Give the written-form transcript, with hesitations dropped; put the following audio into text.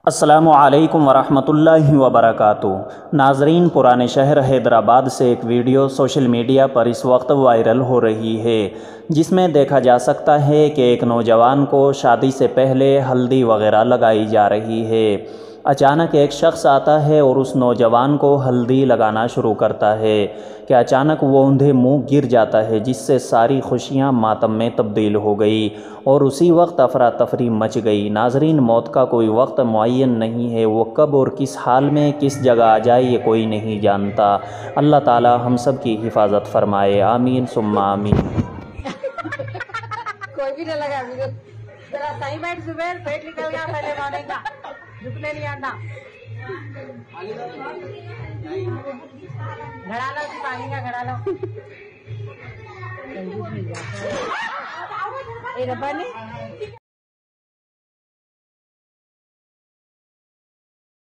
अस्सलामु अलैकुम वरहमतुल्लाहि वबरकातुहू। नाजरीन, पुराने शहर हैदराबाद से एक वीडियो सोशल मीडिया पर इस वक्त वायरल हो रही है, जिसमें देखा जा सकता है कि एक नौजवान को शादी से पहले हल्दी वगैरह लगाई जा रही है। अचानक एक शख्स आता है और उस नौजवान को हल्दी लगाना शुरू करता है कि अचानक वो उन्हें मुंह गिर जाता है, जिससे सारी खुशियां मातम में तब्दील हो गई और उसी वक्त अफरा तफरी मच गई। नाजरीन, मौत का कोई वक्त मुअय्यन नहीं है, वो कब और किस हाल में किस जगह आ जाए ये कोई नहीं जानता। अल्लाह ताला हम सब की हिफाजत फरमाए, आमीन सुम्मा आमीन। कोई भी नहीं लगा मुझे। जरा सही बैठ जुबैर, पेट निकल गया पहले माने का, झुकने नहीं आना। घड़ा लो, पानी का घड़ा लो। ये रब्बा ने